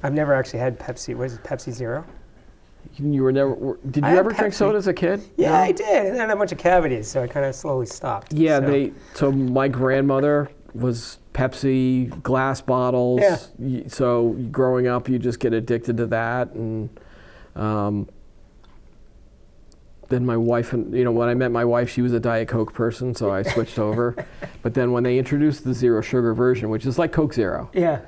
I've never actually had Pepsi. What is it, Pepsi Zero? You were never. Did you ever drink soda as a kid? Yeah, No? I did. And then I had a bunch of cavities, so I kind of slowly stopped. Yeah, so. So my grandmother was Pepsi glass bottles. Yeah. So growing up, you just get addicted to that, and then my wife, and when I met my wife, she was a Diet Coke person, so I switched over. But then when they introduced the zero sugar version, which is like Coke Zero, Yeah.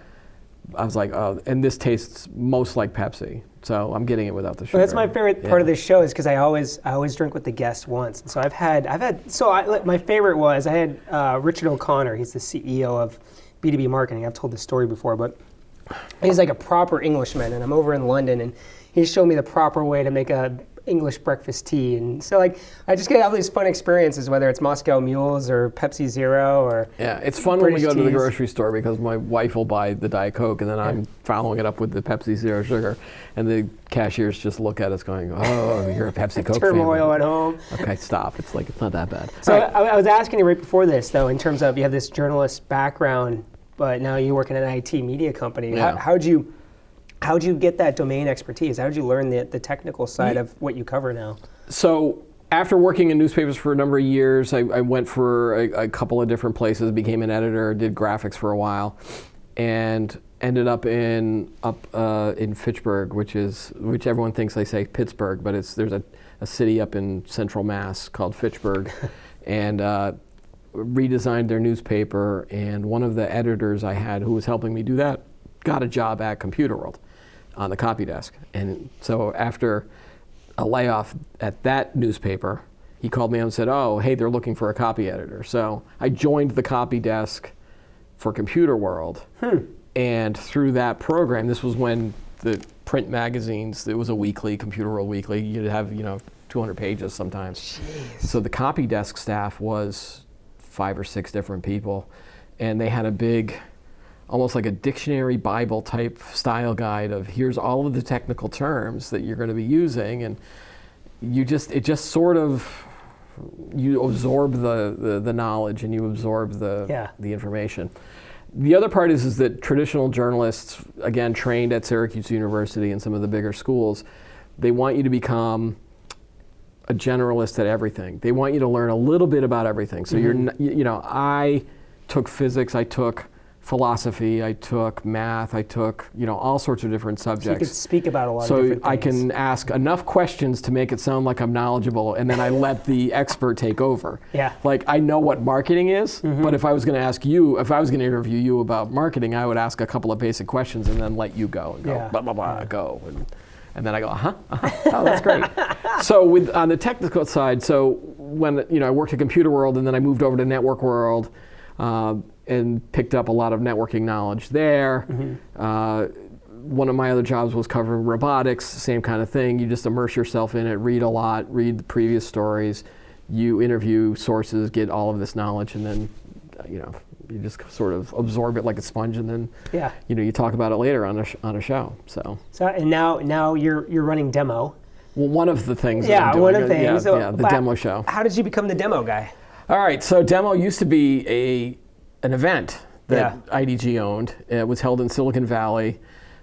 I was like, oh, and this tastes most like Pepsi, so I'm getting it without the sugar. Well, that's my favorite part of this show is because I always drink with the guests once. And so my favorite was I had Richard O'Connor. He's the CEO of B2B Marketing. I've told this story before, but he's like a proper Englishman, and I'm over in London, and he showed me the proper way to make a English breakfast tea. And so I just get all these fun experiences, whether it's Moscow Mules or Pepsi Zero or yeah, it's fun British when we go to the teas. grocery store because my wife will buy the Diet Coke and then I'm following it up with the Pepsi Zero Sugar, and the cashiers just look at us going, oh, you're a Pepsi Coke turmoil fan. at home. Okay, stop. It's not that bad. So Right. I was asking you right before this, though, in terms of you have this journalist background, but now you work in an IT media company. Yeah. How'd you get that domain expertise? How'd you learn the technical side of what you cover now? So after working in newspapers for a number of years, I went for a couple of different places, became an editor, did graphics for a while, and ended up in Fitchburg, which everyone thinks I say Pittsburgh, but there's a city up in central Mass called Fitchburg, and redesigned their newspaper. And one of the editors I had who was helping me do that got a job at Computer World on the copy desk. And so after a layoff at that newspaper, he called me up and said, oh, hey, they're looking for a copy editor. So I joined the copy desk for Computer World. And through that program, this was when the print magazines, it was a weekly, Computer World Weekly, you'd have 200 pages sometimes. Jeez. So the copy desk staff was 5 or 6 different people, and they had a big, almost like a dictionary Bible type style guide of here's all of the technical terms that you're going to be using, and you absorb the knowledge and you absorb the information. The other part is that traditional journalists, again, trained at Syracuse University and some of the bigger schools, they want you to become a generalist at everything. They want you to learn a little bit about everything. So I took physics, I took philosophy, I took math, I took all sorts of different subjects. So you could speak about a lot of different things. So I can ask enough questions to make it sound like I'm knowledgeable, and then I let the expert take over. Yeah. Like I know what marketing is, but if I was going to interview you about marketing, I would ask a couple of basic questions and then let you go and go blah blah blah go. And then I go, oh, that's great. So on the technical side, so when I worked at Computer World and then I moved over to Network World and picked up a lot of networking knowledge there. One of my other jobs was covering robotics, same kind of thing. You just immerse yourself in it, read a lot, read the previous stories, you interview sources, get all of this knowledge, and then you just sort of absorb it like a sponge, and then you talk about it later on a show. So and now you're running demo. Well, one of the things. that I'm doing, one of the things. The demo show. How did you become the demo guy? All right, so demo used to be an event that IDG owned. It was held in Silicon Valley.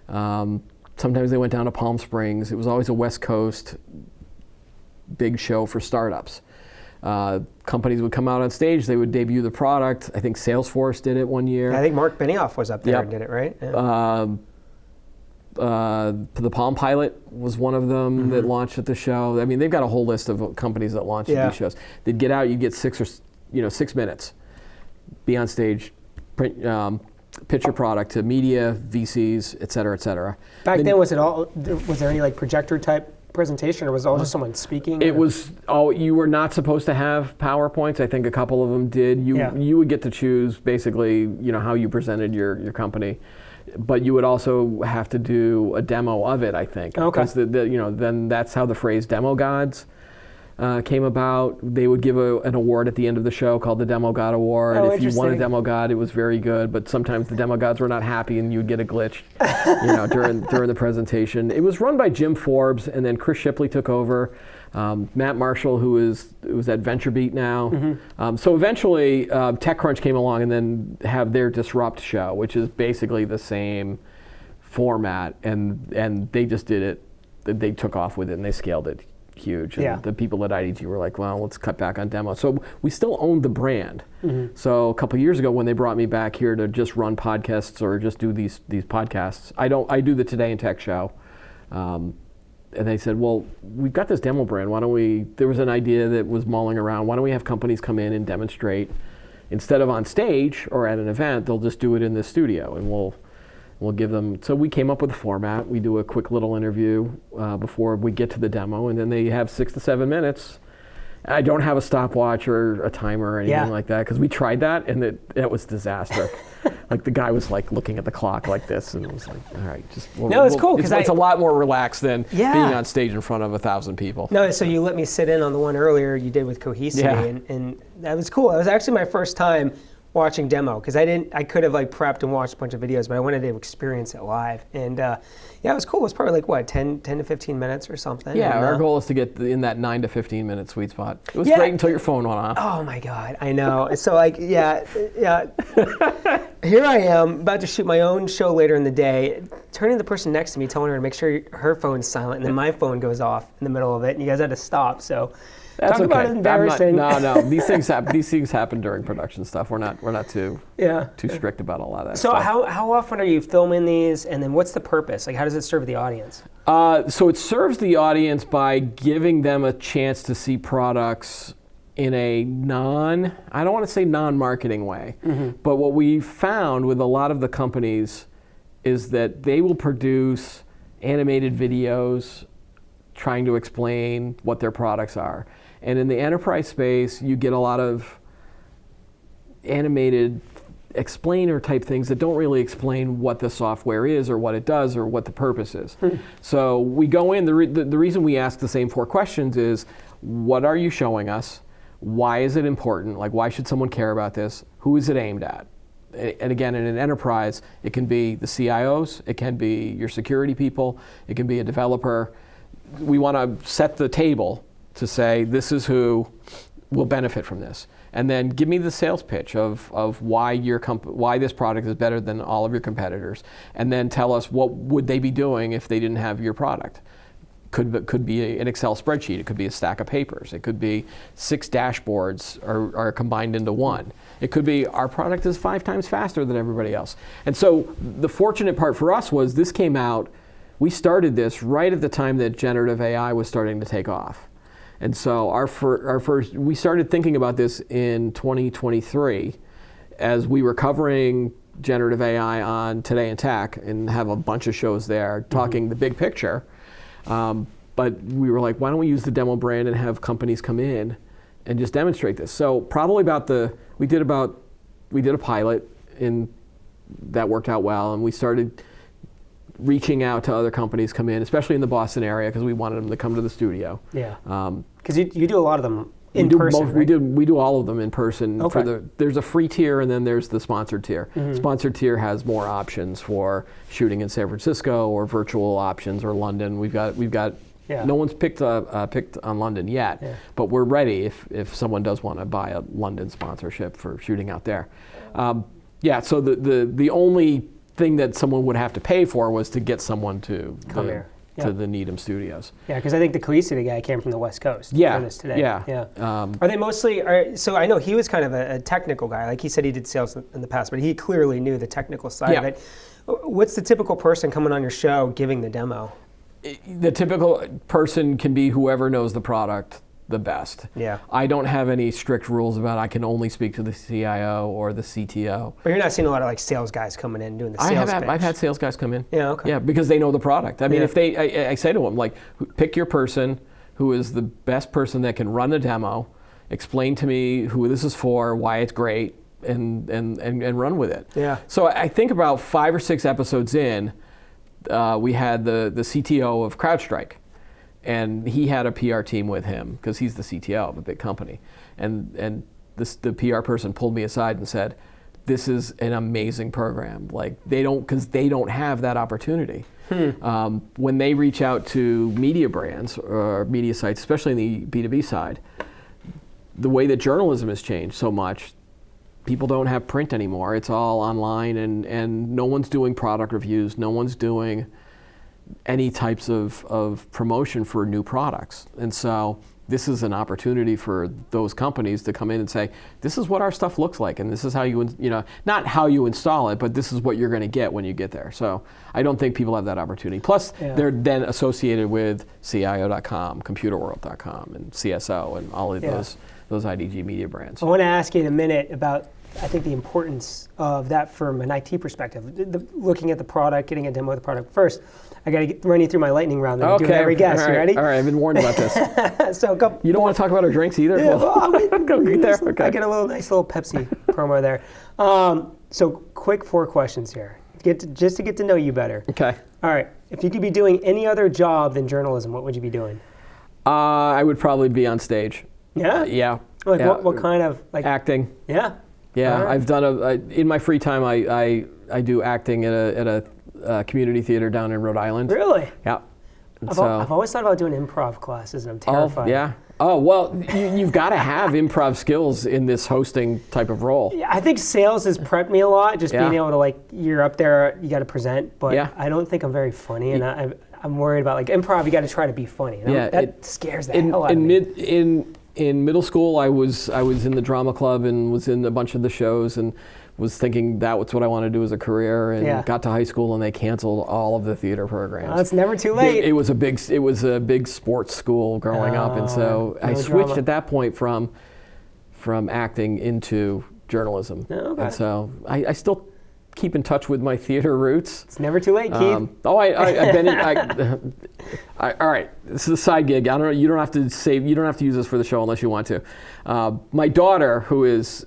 Sometimes they went down to Palm Springs. It was always a West Coast big show for startups. Companies would come out on stage, they would debut the product. I think Salesforce did it one year. I think Mark Benioff was up there and did it, right? Yeah. The Palm Pilot was one of them that launched at the show. I mean, they've got a whole list of companies that launched at these shows. They'd get out, you'd get 6 minutes, be on stage, print, pitch your product to media, VCs, et cetera, et cetera. Back then, was there any like projector type presentation, or was it all just someone speaking? It was you were not supposed to have PowerPoints. I think a couple of them did. You would get to choose basically, how you presented your company, but you would also have to do a demo of it. I think because then that's how the phrase demo gods came about. They would give an award at the end of the show called the Demo God Award. If you won a Demo God, it was very good, but sometimes the Demo Gods were not happy and you'd get a glitch during the presentation. It was run by Jim Forbes, and then Chris Shipley took over. Matt Marshall, who was at VentureBeat now. So eventually, TechCrunch came along and then have their Disrupt show, which is basically the same format, and they just did it. They took off with it and they scaled it huge. And the people at IDG were like, well, let's cut back on demos. So we still owned the brand. So a couple years ago when they brought me back here to just run podcasts or just do these podcasts, I do the Today in Tech show. And they said, well, we've got this demo brand. Why don't we, there was an idea that was mulling around. Why don't we have companies come in and demonstrate instead of on stage or at an event, they'll just do it in the studio and we'll give them, so we came up with a format. We do a quick little interview before we get to the demo, and then they have 6 to 7 minutes. I don't have a stopwatch or a timer or anything like that, because we tried that, and it was disaster. Like the guy was like looking at the clock like this, and it was like, all right, just. No, it's cool, because it's a lot more relaxed than being on stage in front of 1,000 people. No, so you let me sit in on the one earlier you did with Cohesivity, and that was cool. It was actually my first time watching demo, because I could have like prepped and watched a bunch of videos, but I wanted to experience it live. And it was cool. It was probably like what, 10 to 15 minutes or something. Yeah, and, our goal is to get in that 9 to 15 minute sweet spot. It was great until your phone went off. Oh my God, I know. So like, yeah. Here I am about to shoot my own show later in the day, turning to the person next to me, telling her to make sure her phone's silent, and then my phone goes off in the middle of it, and you guys had to stop. So. That's Talk about embarrassing. No. These things happen during production stuff. We're not too strict about a lot of that. So stuff. how often are you filming these, and then what's the purpose? Like, how does it serve the audience? So it serves the audience by giving them a chance to see products in a I don't want to say non-marketing way, but what we found with a lot of the companies is that they will produce animated videos trying to explain what their products are. And in the enterprise space, you get a lot of animated explainer type things that don't really explain what the software is or what it does or what the purpose is. So we go in, the reason we ask the same 4 questions is, what are you showing us? Why is it important? Like, why should someone care about this? Who is it aimed at? And again, in an enterprise, it can be the CIOs, it can be your security people, it can be a developer. We want to set the table to say, this is who will benefit from this. And then give me the sales pitch of why why this product is better than all of your competitors. And then tell us what would they be doing if they didn't have your product. Could be an Excel spreadsheet. It could be a stack of papers. It could be 6 dashboards are combined into one. It could be our product is 5 times faster than everybody else. And so the fortunate part for us was this came out, we started this right at the time that generative AI was starting to take off. And so we started thinking about this in 2023 as we were covering generative AI on Today in Tech and have a bunch of shows there talking the big picture. But we were like, why don't we use the demo brand and have companies come in and just demonstrate this? So probably we did a pilot that worked out well, and we started reaching out to other companies come in, especially in the Boston area, because we wanted them to come to the studio. Yeah. Because you do a lot of them in person, right? We do all of them in person. Okay. There's a free tier, and then there's the sponsored tier. Sponsored tier has more options for shooting in San Francisco or virtual options or London. We've got. No one's picked on London yet, but we're ready if someone does want to buy a London sponsorship for shooting out there. So the only thing that someone would have to pay for was to get someone to come here. To the Needham studios. Yeah, because I think the Cohesivity guy came from the West Coast. Yeah, for this today. yeah. Are they mostly? So I know he was kind of a technical guy. Like he said, he did sales in the past, but he clearly knew the technical side of it. What's the typical person coming on your show giving the demo? The typical person can be whoever knows the product the best. Yeah. I don't have any strict rules about I can only speak to the CIO or the CTO. But you're not seeing a lot of like sales guys coming in and doing the sales pitch. I've had sales guys come in. Yeah, okay. Yeah, because they know the product. I mean, if I say to them, like, pick your person who is the best person that can run the demo, explain to me who this is for, why it's great, and run with it. Yeah. So I think about 5 or 6 episodes in, we had the CTO of CrowdStrike. And he had a PR team with him because he's the CTO of a big company. And the PR person pulled me aside and said, this is an amazing program. Like because they don't have that opportunity. When they reach out to media brands or media sites, especially in the B2B side, the way that journalism has changed so much, people don't have print anymore. It's all online, and no one's doing product reviews. No one's doing any types of promotion for new products. And so this is an opportunity for those companies to come in and say, this is what our stuff looks like, and this is how not how you install it, but this is what you're going to get when you get there. So I don't think people have that opportunity. Plus, they're then associated with CIO.com, ComputerWorld.com, and CSO, and all of those IDG media brands. I want to ask you in a minute about, I think, the importance of that from an IT perspective, looking at the product, getting a demo of the product. First, I got to run you through my lightning round that I'm doing every guest. Right. You ready? All right, I've been warned about this. You don't want to talk about our drinks either? Yeah, Go get there. Okay. I get a nice little Pepsi promo there. So quick 4 questions here, just to get to know you better. Okay. All right. If you could be doing any other job than journalism, what would you be doing? I would probably be on stage. Yeah? Yeah. Like yeah. What kind of acting? Yeah. Yeah, right. I've done in my free time. I do acting at a community theater down in Rhode Island. Really? Yeah. I've always thought about doing improv classes, and I'm terrified. Oh, yeah. Oh, well, you've got to have improv skills in this hosting type of role. Yeah, I think sales has prepped me a lot, just being able to, you're up there, you got to present, but I don't think I'm very funny, and I'm worried about, improv, you got to try to be funny. That scares the hell out of me. In middle school, I was in the drama club and was in a bunch of the shows and was thinking that was what I wanted to do as a career, and got to high school and they canceled all of the theater programs. It's never too late. It was a big sports school growing up, and so I switched at that point from acting into journalism. Okay. And so I still keep in touch with my theater roots. It's never too late, Keith. I've been in. All right, this is a side gig. I don't know. You don't have to use this for the show unless you want to. My daughter, who is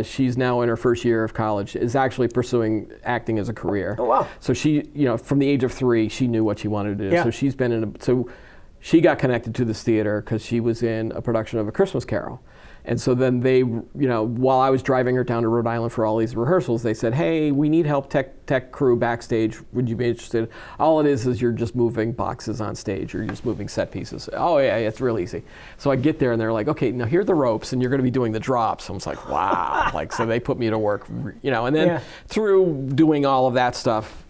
she's now in her first year of college, is actually pursuing acting as a career. Oh wow! So she, from the age of 3, she knew what she wanted to do. Yeah. So she's been so she got connected to this theater because she was in a production of A Christmas Carol. And so then they, while I was driving her down to Rhode Island for all these rehearsals, they said, hey, we need help tech crew backstage. Would you be interested? All it is you're just moving boxes on stage. You're just moving set pieces. Oh, yeah, it's real easy. So I get there and they're like, okay, now here are the ropes and you're going to be doing the drops. So I was like, wow. So they put me to work, and then through doing all of that stuff,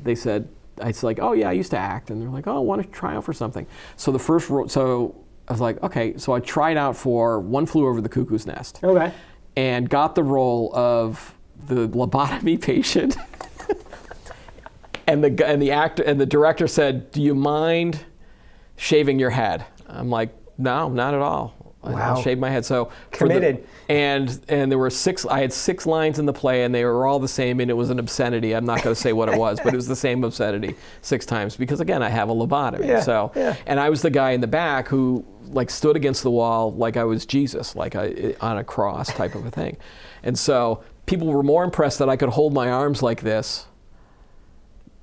they said, it's like, oh, yeah, I used to act. And they're like, oh, I want to try out for something. So the first I was like, okay, so I tried out for One Flew Over the Cuckoo's Nest. Okay. And got the role of the lobotomy patient. and the actor and the director said, do you mind shaving your head? I'm like, no, not at all. Wow. I'll shave my head. So committed. And there were 6. I had 6 lines in the play, and they were all the same, and it was an obscenity. I'm not going to say what it was, but it was the same obscenity 6 times because again, I have a lobotomy. And I was the guy in the back who stood against the wall like I was Jesus, on a cross type of a thing. And so people were more impressed that I could hold my arms like this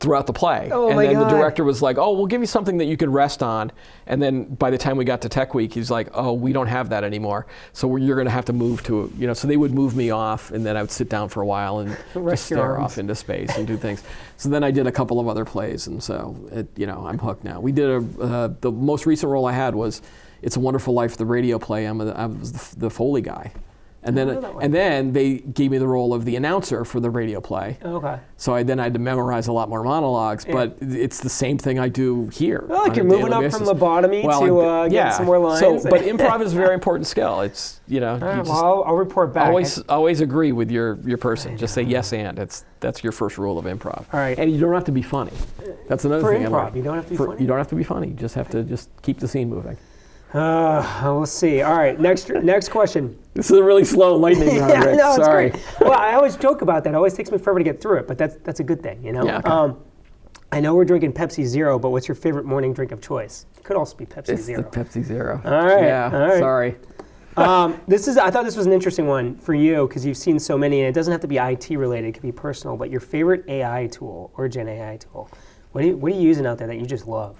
throughout the play. And then the director was like, oh, we'll give you something that you can rest on. And then by the time we got to Tech Week, he's like, oh, we don't have that anymore. So you're going to have to move to, so they would move me off and then I would sit down for a while and just stare off into space and do things. So then I did a couple of other plays. And so, I'm hooked now. We did the most recent role I had was It's a Wonderful Life, the radio play. I was the Foley guy. And then they gave me the role of the announcer for the radio play. Okay. So I had to memorize a lot more monologues, but it's the same thing I do here. Well, you're moving up from lobotomy to get some more lines. But improv is a very important skill. It's I'll report back. Always agree with your person. Just say yes and. That's your first rule of improv. All right. And you don't have to be funny. That's another thing. For improv, you don't have to be funny. You don't have to be funny. You just have to keep the scene moving. We'll see. All right, next question. This is a really slow lightning round, Rick. No, sorry. It's great. Well, I always joke about that. It always takes me forever to get through it, but that's a good thing, Yeah, okay. I know we're drinking Pepsi Zero, but what's your favorite morning drink of choice? It could also be Pepsi Zero. It's the Pepsi Zero. All right. Yeah, all right. Sorry. I thought this was an interesting one for you because you've seen so many, and it doesn't have to be IT related. It could be personal, but your favorite AI tool or Gen AI tool. What are you using out there that you just love?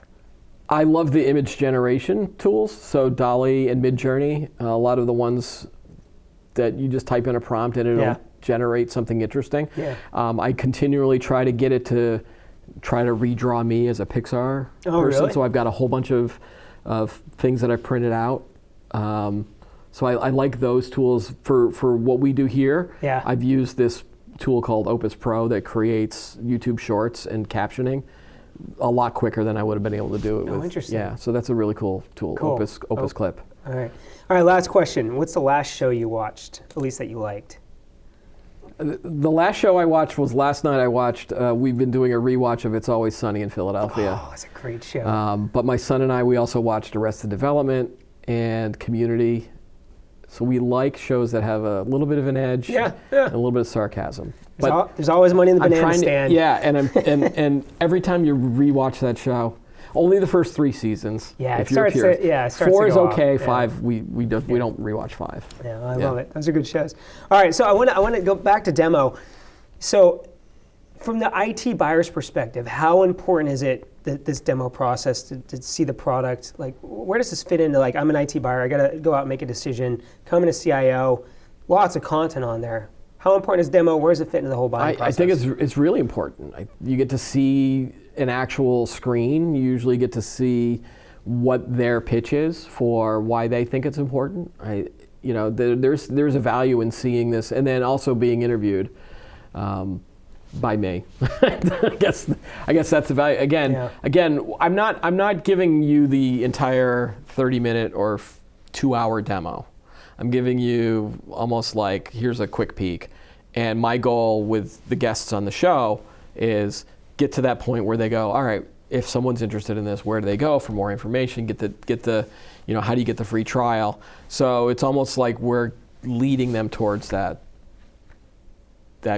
I love the image generation tools, so DALL-E and Midjourney. A lot of the ones that you just type in a prompt and it'll generate something interesting. Yeah. I continually try to get it to try to redraw me as a Pixar person. Really? So I've got a whole bunch of things that I printed out. So I like those tools for what we do here. Yeah. I've used this tool called Opus Pro that creates YouTube shorts and captioning a lot quicker than I would have been able to do it with. Interesting. Yeah, so that's a really cool tool, Cool. Opus Clip. All right, last question. What's the last show you watched, at least that you liked? The last show I watched was last night. I watched, we've been doing a rewatch of It's Always Sunny in Philadelphia. Oh, it's a great show. But my son and I, we also watched Arrested Development and Community. So we like shows that have a little bit of an edge and a little bit of sarcasm. There's always money in the banana stand. And every time you rewatch that show, only the first 3 seasons. Yeah, if it starts you're to, 4 is okay. Yeah. 5 we don't rewatch 5. Yeah, I love it. Those are good shows. All right, so I want to go back to demo. So, from the IT buyer's perspective, how important is it that this demo process to see the product? Like, where does this fit into? Like, I'm an IT buyer. I got to go out and make a decision. Come in a CIO. Lots of content on there. How important is demo? Where does it fit into the whole buying process? I think it's really important. You get to see an actual screen. You usually get to see what their pitch is for why they think it's important. There's a value in seeing this, and then also being interviewed by me. I guess that's the value. Again, I'm not giving you the entire 30-minute or 2-hour demo. I'm giving you almost like, here's a quick peek. And my goal with the guests on the show is get to that point where they go, all right, if someone's interested in this, where do they go for more information? Get the how do you get the free trial? So it's almost like we're leading them towards that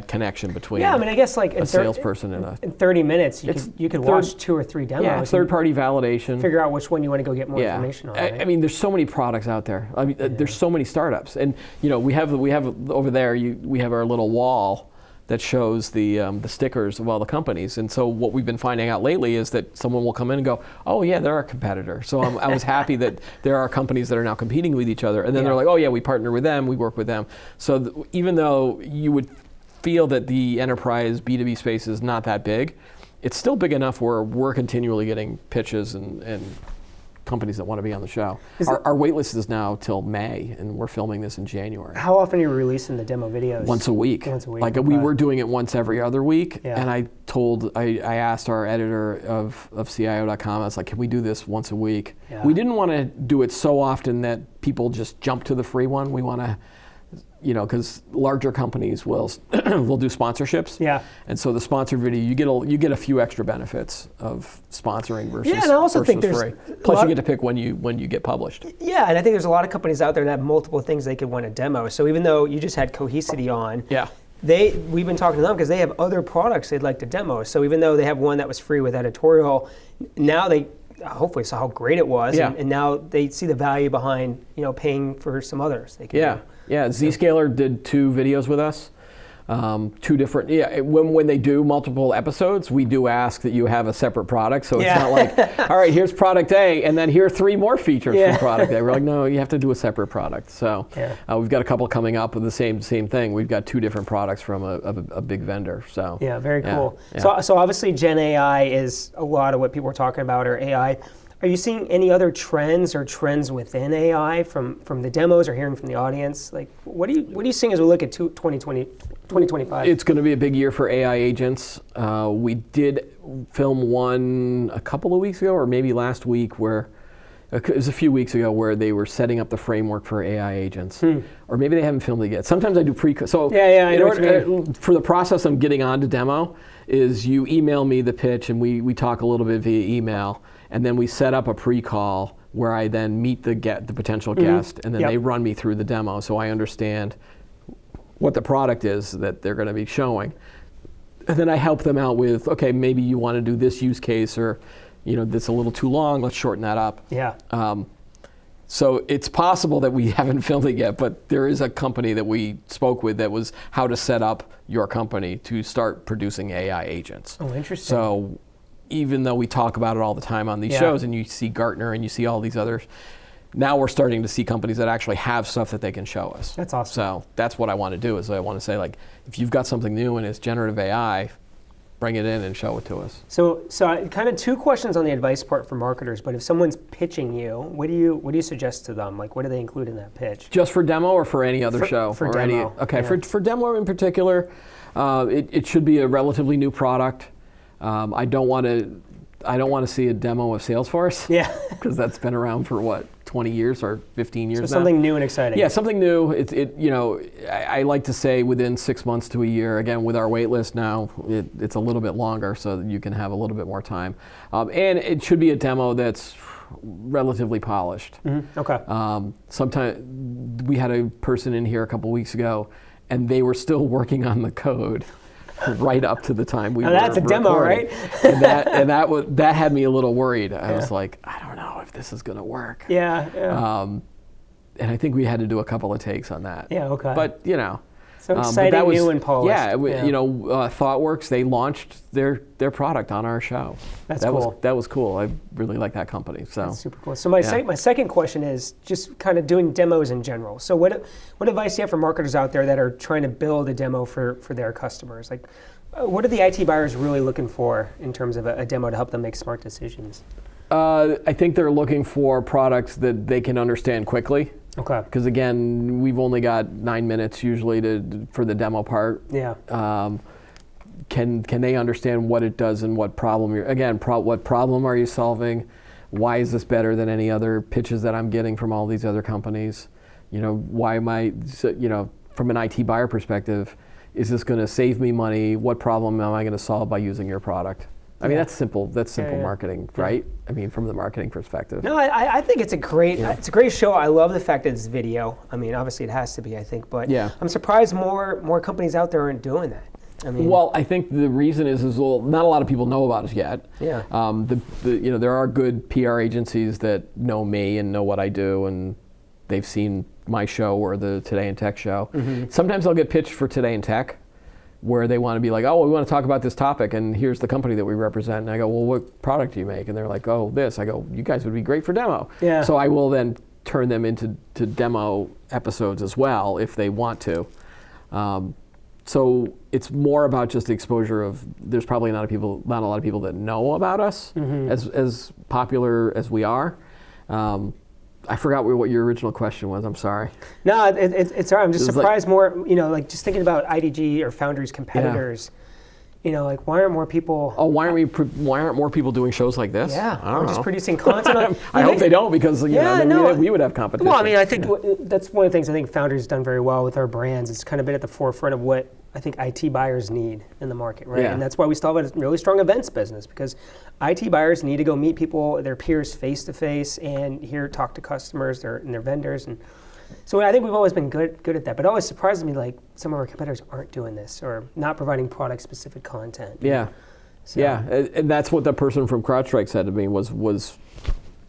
connection between I guess like a salesperson and in 30 minutes you could watch 2 or 3 demos. Yeah, third-party validation. Figure out which one you want to go get more information on. Right? I mean, there's so many products out there. I mean, there's so many startups, and we have over there. We have our little wall that shows the stickers of all the companies. And so what we've been finding out lately is that someone will come in and go, oh yeah, they're our competitor. So I was happy that there are companies that are now competing with each other. And then they're like, oh yeah, we partner with them, we work with them. So even though you would feel that the enterprise B2B space is not that big, it's still big enough where we're continually getting pitches and companies that want to be on the show. Our wait list is now till May, and we're filming this in January. How often are you releasing the demo videos? Once a week. Like we were doing it once every other week, and I asked our editor of CIO.com, I was like, can we do this once a week? Yeah. We didn't want to do it so often that people just jump to the free one. We want to, because larger companies will do sponsorships. Yeah. And so the sponsored video, you get a few extra benefits of sponsoring versus and I also think there's free. Plus you get to pick when you get published. Yeah, and I think there's a lot of companies out there that have multiple things they could want to demo. So even though you just had Cohesity on, we've been talking to them because they have other products they'd like to demo. So even though they have one that was free with editorial, now they hopefully saw how great it was, and now they see the value behind paying for some others. They can do. Yeah, Zscaler did 2 videos with us. 2 different, when they do multiple episodes, we do ask that you have a separate product. So it's not like, all right, here's product A, and then here are 3 more features from product A. We're like, no, you have to do a separate product. So we've got a couple coming up with the same thing. We've got 2 different products from a big vendor. So yeah, very cool. Yeah. So obviously Gen AI is a lot of what people are talking about, or AI. Are you seeing any other trends within AI from the demos or hearing from the audience? Like, what are you seeing as we look at 2025? It's going to be a big year for AI agents. We did film one a couple of weeks ago, or maybe last week, where it was a few weeks ago, where they were setting up the framework for AI agents. Or maybe they haven't filmed it yet. Sometimes I do so I know for the process of getting on to demo is you email me the pitch, and we talk a little bit via email. And then we set up a pre-call where I then meet the potential guest, and then they run me through the demo so I understand what the product is that they're going to be showing. And then I help them out with, okay, maybe you want to do this use case, or that's a little too long, let's shorten that up. Yeah. So it's possible that we haven't filmed it yet, but there is a company that we spoke with that was how to set up your company to start producing AI agents. Oh, interesting. So even though we talk about it all the time on these shows, and you see Gartner and you see all these others, now we're starting to see companies that actually have stuff that they can show us. That's awesome. So that's what I want to do, is I want to say, like, if you've got something new and it's generative AI, bring it in and show it to us. So kind of two questions on the advice part for marketers, but if someone's pitching you, what do you suggest to them? Like, what do they include in that pitch? Just for demo or for any other show? For or demo. Okay, yeah. for demo in particular, it should be a relatively new product. I don't want to see a demo of Salesforce. Yeah. Because that's been around for what, 20 years or 15 years now? So something new and exciting. Yeah, something new. I like to say within 6 months to a year. Again, with our wait list now, it's a little bit longer so that you can have a little bit more time. And it should be a demo that's relatively polished. Mm-hmm. Okay. Sometimes we had a person in here a couple weeks ago, and they were still working on the code right up to the time we were that's a demo, recording. right? and that had me a little worried. I was like, I don't know if this is going to work. Yeah. And I think we had to do a couple of takes on that. Yeah. Okay. But so exciting, new and polished. Yeah. ThoughtWorks, they launched their product on our show. That's cool. That was cool. I really like that company. So that's super cool. So my second question is just kind of doing demos in general. So what advice do you have for marketers out there that are trying to build a demo for their customers? Like, what are the IT buyers really looking for in terms of a demo to help them make smart decisions? I think they're looking for products that they can understand quickly. Okay. Because again, we've only got 9 minutes usually for the demo part. Yeah. Can they understand what it does and what problem what problem are you solving? Why is this better than any other pitches that I'm getting from all these other companies? Why am I, from an IT buyer perspective, is this going to save me money? What problem am I going to solve by using your product? I mean, that's simple. That's simple marketing, right? I mean, from the marketing perspective. No, I think it's a great show. I love the fact that it's video. I mean, obviously it has to be, I think, but I'm surprised more companies out there aren't doing that. I mean, well, I think the reason is not a lot of people know about us yet. Yeah. There are good PR agencies that know me and know what I do, and they've seen my show or the Today in Tech show. Mm-hmm. Sometimes I'll get pitched for Today in Tech, where they want to be like, oh, we want to talk about this topic, and here's the company that we represent. And I go, well, what product do you make? And they're like, oh, this. I go, you guys would be great for demo. Yeah. So I will then turn them into demo episodes as well if they want to. So it's more about just the exposure of, there's probably not a lot of people that know about us as popular as we are. I forgot what your original question was. I'm sorry. No, it's all right. I'm just surprised more, like just thinking about IDG or Foundry's competitors. Like why aren't more people? Oh, why aren't more people doing shows like this? Yeah, I don't know. Just producing content. I hope they don't, because we would have competition. Well, I mean, I think that's one of the things I think Foundry's done very well with our brands. It's kind of been at the forefront of what I think IT buyers need in the market, right? Yeah. And that's why we still have a really strong events business, because IT buyers need to go meet people, their peers face to face, and talk to customers and their vendors. And so I think we've always been good at that. But it always surprises me, like some of our competitors aren't doing this or not providing product-specific content. Yeah, so. Yeah, and that's what the person from CrowdStrike said to me was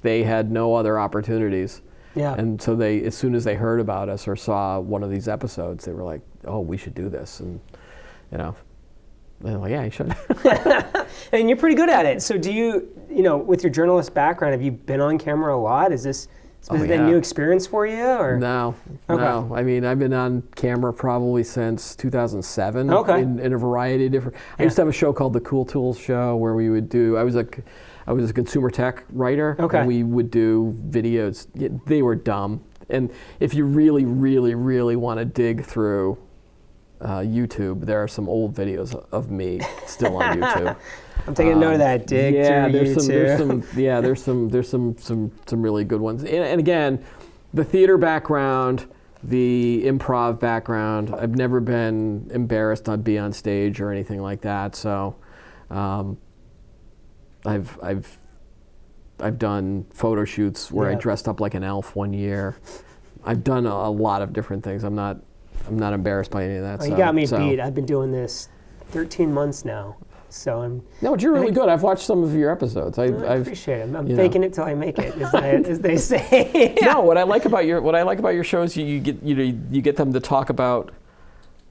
they had no other opportunities. Yeah. And so as soon as they heard about us or saw one of these episodes, they were like, oh, we should do this. And, they're like, yeah, you should. And you're pretty good at it. So do you, with your journalist background, have you been on camera a lot? Is this a new experience for you? Or? No. I mean, I've been on camera probably since 2007 in a variety of different. I used to have a show called The Cool Tools Show where we would do, I was a consumer tech writer, and we would do videos. They were dumb. And if you really, really, really want to dig through YouTube, there are some old videos of me still on YouTube. I'm taking a note of that. Dig through YouTube. There's some really good ones. And again, the theater background, the improv background. I've never been embarrassed to be on stage or anything like that. So, I've done photo shoots where I dressed up like an elf one year. I've done a lot of different things. I'm not embarrassed by any of that. You got me beat. I've been doing this 13 months now. So I'm. No, but you're really good. I've watched some of your episodes. I appreciate it. I'm faking it till I make it, as they say. No, what I like about your shows, you get them to talk about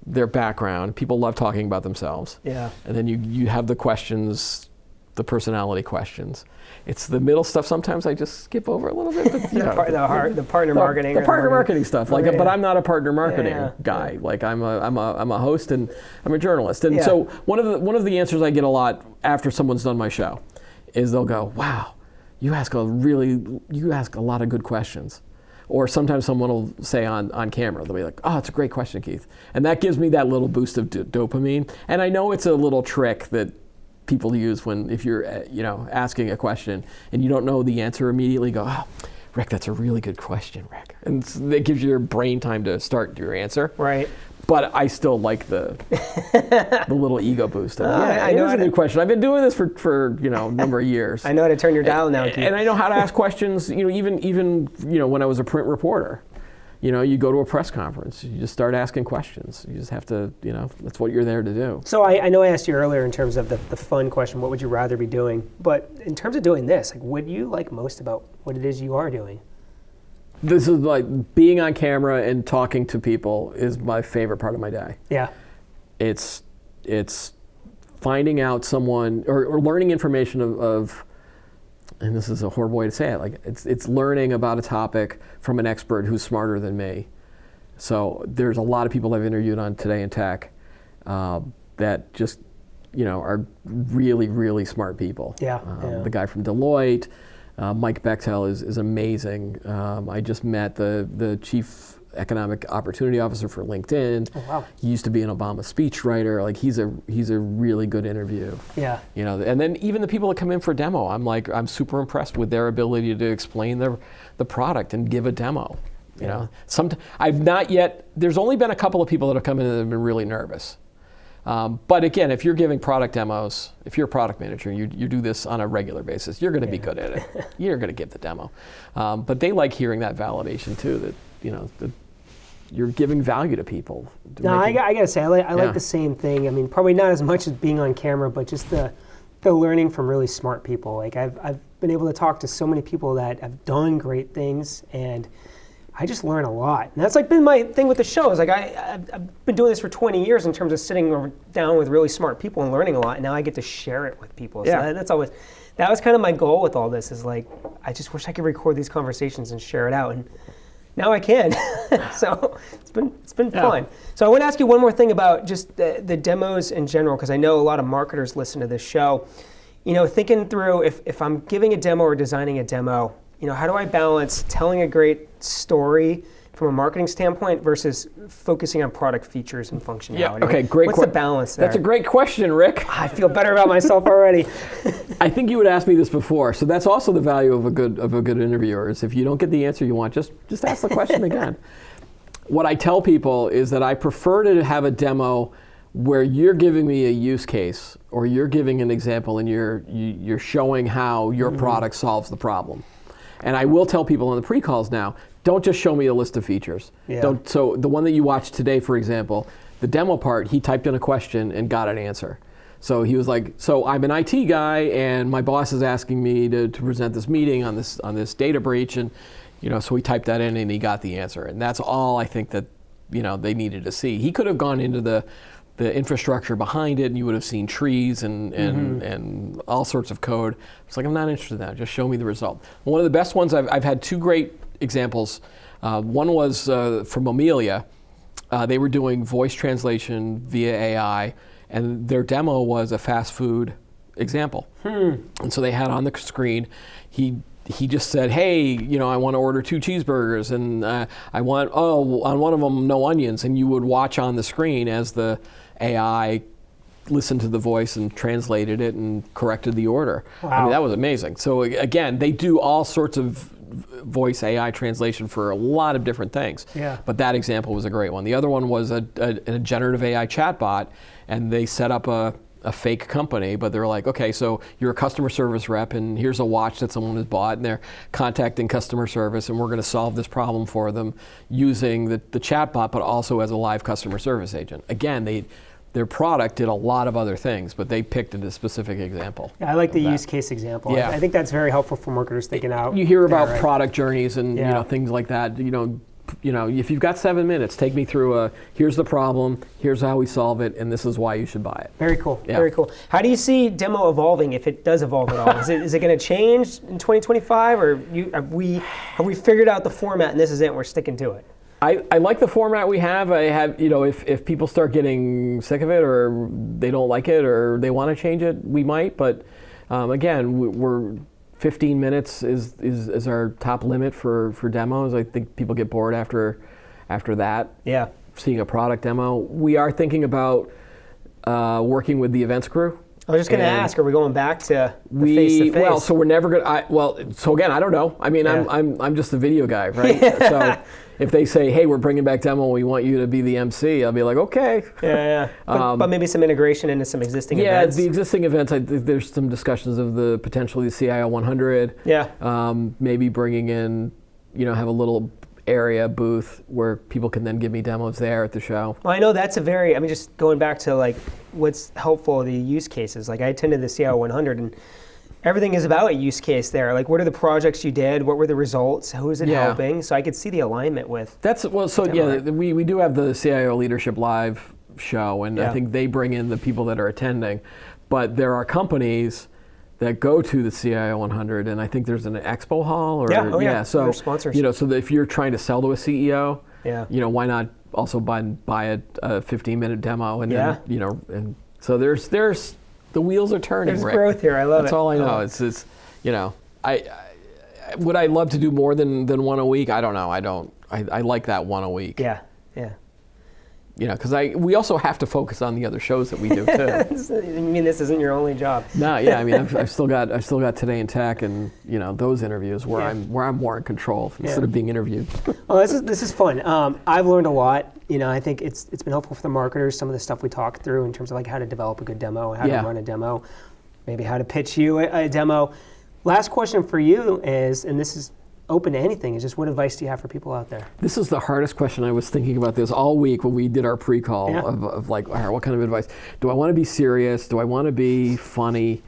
their background. People love talking about themselves. Yeah. And then you have the questions the personality questions. It's the middle stuff. Sometimes I just skip over a little bit. But, the partner marketing. The partner marketing stuff. Like, but I'm not a partner marketing guy. Yeah. Like I'm a host and I'm a journalist. And Yeah. so one of the answers I get a lot after someone's done my show is they'll go, "Wow, you ask a lot of good questions." Or sometimes someone will say on camera, they'll be like, "Oh, it's a great question, Keith," and that gives me that little boost of dopamine. And I know it's a little trick that people use if you're asking a question and you don't know the answer immediately, go, "Oh, Rick, that's a really good question, Rick," and that gives your brain time to start your answer. Right. But I still like the little ego boost. I know it's a good question. I've been doing this for a number of years. I know how to turn your dial now, Keith. And I know how to ask questions. Even when I was a print reporter. You go to a press conference, you just start asking questions. You just have to, that's what you're there to do. So I know I asked you earlier in terms of the fun question, what would you rather be doing? But in terms of doing this, like, what do you like most about what it is you are doing? This is like being on camera and talking to people is my favorite part of my day. Yeah. It's finding out someone or learning information of and this is a horrible way to say it, like it's learning about a topic from an expert who's smarter than me. So there's a lot of people I've interviewed on Today in Tech that just are really, really smart people. Yeah, The guy from Deloitte, Mike Bechtel is amazing. I just met the chief economic opportunity officer for LinkedIn. Oh, wow. He used to be an Obama speechwriter. Like he's a really good interview. Yeah. And then even the people that come in for demo, I'm super impressed with their ability to explain the product and give a demo. I've not yet. There's only been a couple of people that have come in that have been really nervous. But again, if you're giving product demos, if you're a product manager, you do this on a regular basis, you're going to be good at it. You're going to give the demo. But they like hearing that validation too, that you're giving value to people. No, I got to say, I like the same thing. I mean, probably not as much as being on camera, but just the learning from really smart people. Like I've been able to talk to so many people that have done great things, and I just learn a lot. And that's like been my thing with the show. Is like I've been doing this for 20 years in terms of sitting down with really smart people and learning a lot. And now I get to share it with people. So that was kind of my goal with all this. Is like I just wish I could record these conversations and share it out. And now I can. So it's been fun. So I want to ask you one more thing about just the demos in general, because I know a lot of marketers listen to this show. Thinking through if I'm giving a demo or designing a demo, how do I balance telling a great story from a marketing standpoint versus focusing on product features and functionality? Yeah, okay, great. What's the balance there? That's a great question, Rick. I feel better about myself already. I think you would ask me this before, so that's also the value of a good interviewer. Is if you don't get the answer you want, just ask the question again. What I tell people is that I prefer to have a demo where you're giving me a use case or you're giving an example and you're showing how your product solves the problem. And I will tell people on the pre-calls now, don't just show me a list of features. Yeah. So the one that you watched today, for example, the demo part, he typed in a question and got an answer. So he was like, so I'm an IT guy and my boss is asking me to present this meeting on this data breach, and so he typed that in and he got the answer. And that's all I think that they needed to see. He could have gone into the infrastructure behind it, and you would have seen trees and all sorts of code. It's like, I'm not interested in that. Just show me the result. One of the best ones, I've had two great examples. One was from Amelia. They were doing voice translation via AI, and their demo was a fast food example. And so they had on the screen, he just said, hey, I want to order 2 cheeseburgers, and I want, on one of them, no onions. And you would watch on the screen as the AI listened to the voice and translated it and corrected the order. Wow. I mean, that was amazing. So again, they do all sorts of voice AI translation for a lot of different things. Yeah. But that example was a great one. The other one was a generative AI chatbot, and they set up a fake company, but they're like, okay, so you're a customer service rep, and here's a watch that someone has bought, and they're contacting customer service, and we're going to solve this problem for them using the chatbot, but also as a live customer service agent. Again, their product did a lot of other things, but they picked a specific example. Yeah, I like the use case example. Yeah. I think that's very helpful for marketers thinking out. You hear about product journeys and Yeah. things like that. if you've got 7 minutes, take me through here's the problem, here's how we solve it, and this is why you should buy it. Very cool. Yeah. Very cool. How do you see demo evolving, if it does evolve at all? Is it going to change in 2025, or have we figured out the format and this is it and we're sticking to it? I like the format we have. If people start getting sick of it, or they don't like it, or they want to change it, we might. But again, we're 15 minutes is our top limit for demos. I think people get bored after that. Yeah. Seeing a product demo. We are thinking about working with the events crew. I was just going to ask, are we going back to the face-to-face? Well, so we're never going to, so again, I don't know. I mean, yeah. I'm just a video guy, right? So if they say, hey, we're bringing back demo, we want you to be the MC, I'll be like, okay. Yeah. But maybe some integration into some existing events. Yeah, the existing events, there's some discussions of the potentially the CIO 100. Yeah. Maybe bringing in, have a little area booth where people can then give me demos there at the show. Well, I know that's just going back to like what's helpful, the use cases. Like I attended the CIO 100 and everything is about a use case there. Like what are the projects you did? What were the results? Who is it helping? So I could see the alignment with. We do have the CIO Leadership Live show, and I think they bring in the people that are attending. But there are companies that go to the CIO 100, and I think there's an expo hall. So sponsors. So that if you're trying to sell to a CEO, why not also buy a 15-minute demo, and then, and so there's the wheels are turning. There's growth here. I love it. That's all I know. It's would I love to do more than one a week? I don't know. I like that one a week. Yeah. Because we also have to focus on the other shows that we do too. You mean this isn't your only job? No, yeah. I mean, I've still got Today in Tech and those interviews where I'm more in control instead of being interviewed. Oh, this is fun. I've learned a lot. I think it's been helpful for the marketers. Some of the stuff we talked through in terms of like how to develop a good demo, how to run a demo, maybe how to pitch you a demo. Last question for you is, and this is open to anything, is just what advice do you have for people out there? This is the hardest question. I was thinking about this all week when we did our pre-call of like, all right, what kind of advice? Do I want to be serious? Do I want to be funny?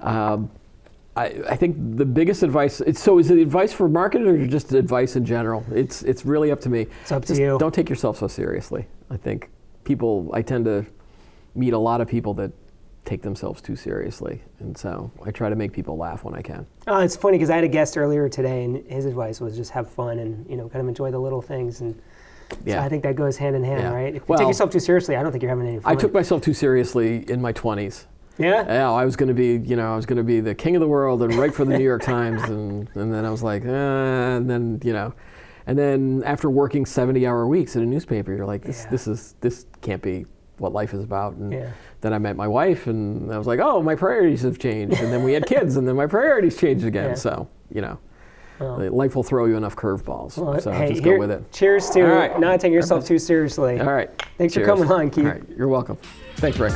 I think the biggest advice, is it advice for marketers or just advice in general? It's really up to me. It's up to you. Don't take yourself so seriously. I think I tend to meet a lot of people that take themselves too seriously, and so I try to make people laugh when I can. Oh, it's funny because I had a guest earlier today, and his advice was just have fun and kind of enjoy the little things, and so I think that goes hand in hand, right? If you take yourself too seriously, I don't think you're having any fun. I took myself too seriously in my 20s. Yeah, I was going to be, the king of the world and write for the New York Times, and then I was like, and then after working 70-hour weeks at a newspaper, you're like, this can't be what life is about. And then I met my wife, and I was like, oh, my priorities have changed. And then we had kids, and then my priorities changed again. Yeah. So, life will throw you enough curveballs. So just go with it. Cheers to not taking yourself too seriously. All right. Thanks for coming on, Keith. All right. You're welcome. Thanks, Rick.